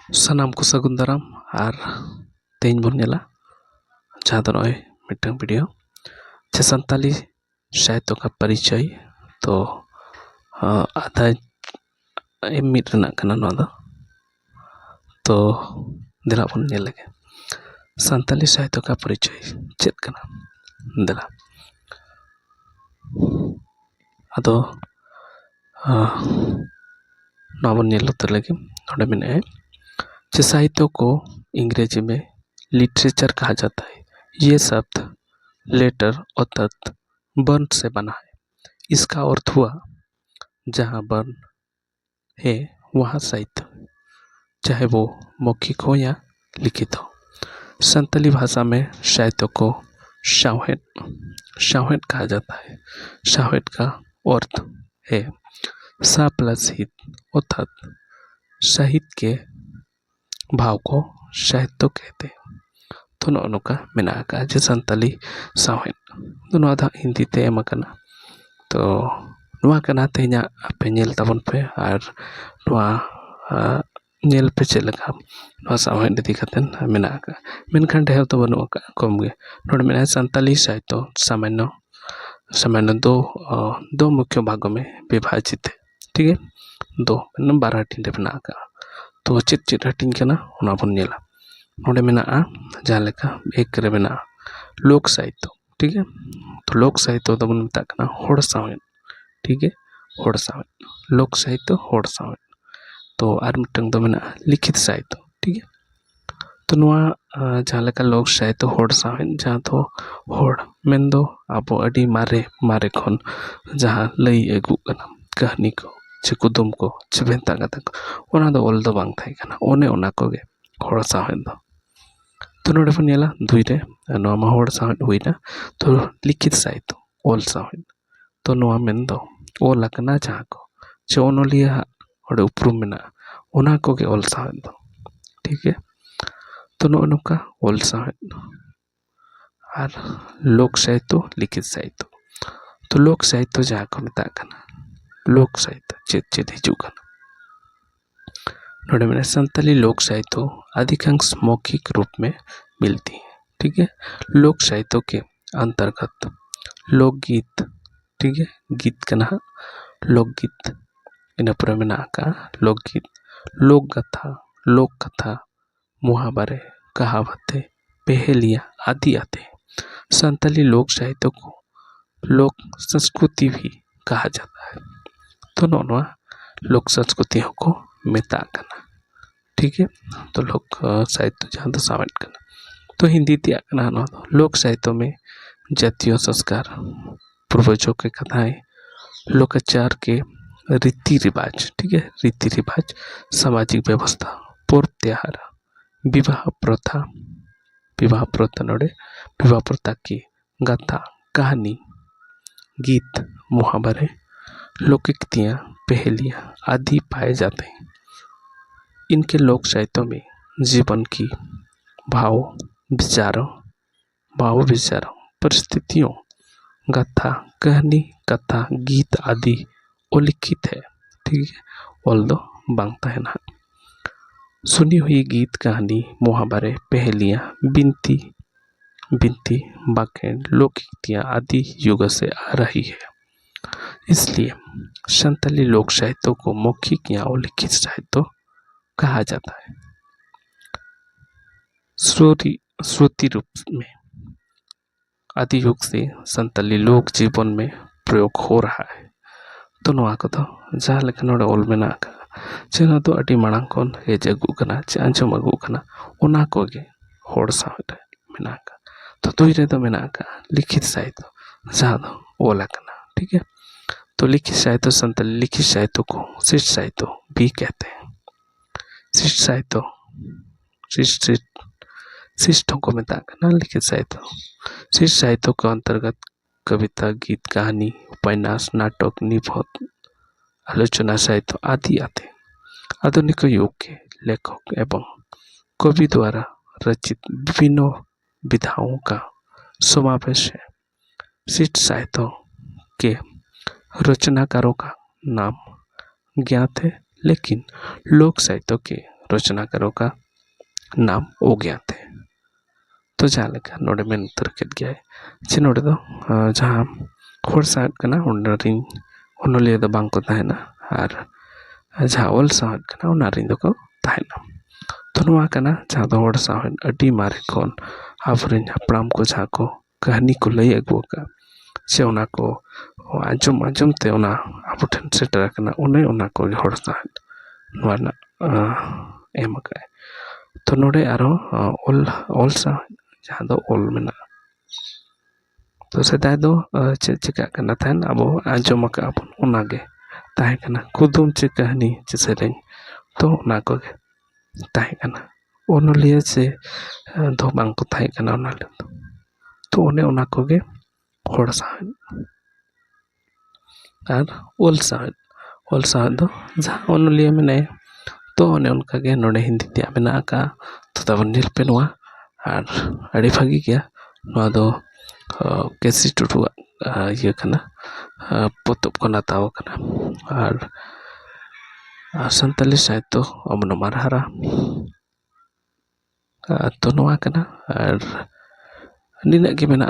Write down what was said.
ᱥᱟᱱᱟᱢ ᱠᱚ ᱥᱟᱹᱜᱩᱱ ᱫᱟᱨᱟᱢ ᱟᱨ ᱛᱮᱦᱮᱧ ᱵᱚᱱ ᱧᱮᱞᱟ ᱡᱟᱦᱟᱸ ᱫᱚ ᱱᱚᱜᱼᱚᱭ ᱢᱤᱫᱴᱟᱝ ᱵᱷᱤᱰᱤᱭᱳ ᱥᱮ ᱥᱟᱱᱛᱟᱞᱤ साहित्य का परिचय तो आधा मिनट रनक कना नोआ दो तो दिला बन नेल लगे सानताली साहित्य का परिचय चेक कना दिला अदो नोआ बन नेल उतर लगे नोडे मिने जे साहित्य को अंग्रेजी में लिटरेचर कहा जाता है। ये शब्द लेटर अर्थात वर्ण से बना है। इसका अर्थ हुआ जहाँ वर्ण है वहाँ साहित्य, चाहे वो मौखिक हो या लिखित हो। संताली भाषा में साहित्य को सावहेद कहा जाता है। सावहेद का अर्थ है सा प्लस हित, अर्थात साहित्य के भाव को साहित्य कहते हैं। तो नौका मेना का जे संताली सावहेद दोनों आधा हिंदी ते एम कना तो नुआ कना तेना पे नेल ताबन पे आर नुआ नेल पे चेक लगा नुआ सावहेद इदी कतेन मेना का मेनखान ढेर तो बनुआ का कम गे नोड मेना संताली साहित्य सामान्य दो मुख्य भागों में विभाजित है। ठीक है, दो मतलब 12 टिंडे बना का तो चिट हटिंग कना उना बन नेला नोडे मेना जहाँ लेका एक रे मेना लोक साहित्य। ठीक है, तो लोक साहित्य तो बन मता कना होड़ सावहेद। ठीक है, होड़ सावहेद लोक साहित्य होड़ सावहेद तो आर मिटंग दो मेना लिखित साहित्य। ठीक है, तो नुआ जहाँ लेका लोक साहित्य होड़ सावहेद जहाँ तो होड़ मेन दो आबो अडी मारे खन जहाँ लई अगु कना कहानी को चे कुदुम को चे भेंता कथा को ओना दो ओल दो बांग थाई कना ओने ओना को गे होड़ सावहेद दो। तो नोडे बन नेला दुई रे नुआ मा होड़ सावहेद हुईना तो लिखित साहित्य ओल सावहेद तो नुआ मेन दो ओल कना जहाँ को चे ओनोलिया ओडे उपरुम मेना ओना को गे ओल सावहेद दो। ठीक है, तो नोका ओल सावहेद और लोक साहित्य लिखित साहित्य तो लोक साहित्य जहाँ को मेता कना लोक साहित्य चेत हिजुग नोडे में संताली लोक साहित्य अधिकांश मौखिक रूप में मिलती है। ठीक है, लोक साहित्य के अंतर्गत लोकगीत, ठीक है, गीत कना लोकगीत इन पर में का लोकगीत, लोक कथा मुहावरे कहावतें पहेलियाँ आदि आते हैं। संताली लोक साहित्य को लोक संस्कृति भी कहा जाता है। तो नोनवा लोक संस्कृतियों को मेता कना। ठीक है, तो लोक साहित्य जहाँ तो सावहेद कना तो हिंदी त्याग कना लोक साहित्य में जातीय संस्कार, पूर्वजों के कथाएं, लोकाचार के रीति रिवाज, ठीक है, रीति रिवाज, सामाजिक व्यवस्था, पर्व त्योहार, विवाह प्रथा नोड़े विवाह प्रथा की गाथा, कहानी, गीत, मुहावरे, लोकोक्तियाँ, पहेलियाँ आदि पाए जाते हैं। इनके लोक साहित्य में जीवन की भाव विचारों, परिस्थितियों, गाथा, कहानी, कथा, गीत आदि उल्लिखित है। ठीक है, ओल दो बांगता है ना सुनी हुई गीत, कहानी, मुहावरे, पहेलियाँ, बिनती बाकें, लोकोक्तियाँ आदि युग से आ रही है। इसलिए संताली लोक साहित्य को मौखिक या लिखित साहित्य कहा जाता है। श्रुति रूप में आदि युग से संताली लोक जीवन में प्रयोग हो रहा है। तो नुआ को तो जहाँ लेकिन नोड़े ओल मेना का चेना तो अटी मांग कौन हेज अगू कना चे आंचम अगू कना ओना को गे होड़ सावहेद मेना का तो दुई रे तो मेना का लिखित साहित्य जहाँ दो ओला कना। ठीक है, तो लिखित साहित्य संताली लिखित साहित्य को शिष्ट साहित्य भी कहते हैं। शिष्ट साहित्य शिष्टों को मेता कना लिखित साहित्य। शिष्ट साहित्य के अंतर्गत कविता, गीत, कहानी, उपन्यास, नाटक, निबंध, आलोचना साहित्य आदि आते। आधुनिक युग के लेखक एवं कवि द्वारा रचित विभिन्न विधाओं का समावेश है। शिष्ट साहित्य के रचनाकारों का नाम ज्ञात है, लेकिन लोक साहित्य के रचनाकारों का नाम अज्ञात है। तो जहाँ लेका नोडे मेन उतर केद गया चे नोडे दो जहाँ हर साहब कना उन्नरिन उन्नलिया दो बांग को ताहेना आर जहाँ ओल साहब कना उन्नरिन दो को ताहेना। तो नवा कना जहाँ दो हर साहब अडी मारे कौन आवरिन हपड़ाम को जहाँ को कहानी को लई अगुआ का से उना को आजम आजम ते उना आबो ठन सेटर कना उन्हें उना को हर साहब नवा ना एम का। तो नोडे आरो ओल साहब जहाँ दो ओल मेना तो सेदाय दो चे चिका कना थान अब आजम का अपन उनागे ताहे कना कुदुम चे कहानी चे सेरें तो उना को ताहे कना ओनलिया से दो बांग को ताहे कना उना ले तो उना को गे हर साहब आर ओल साहब दो जहाँ ओनलिया मेने तो उनका गे नोडे हिंदी ते मेना का तो तब नील पे नवा आर अड़ी भागी गया नवा दो केसी टुटू ये कना पोतुप को नाताव कना आर संताली शायद तो अमनो मारहारा तो नवा कना आर निना के मेना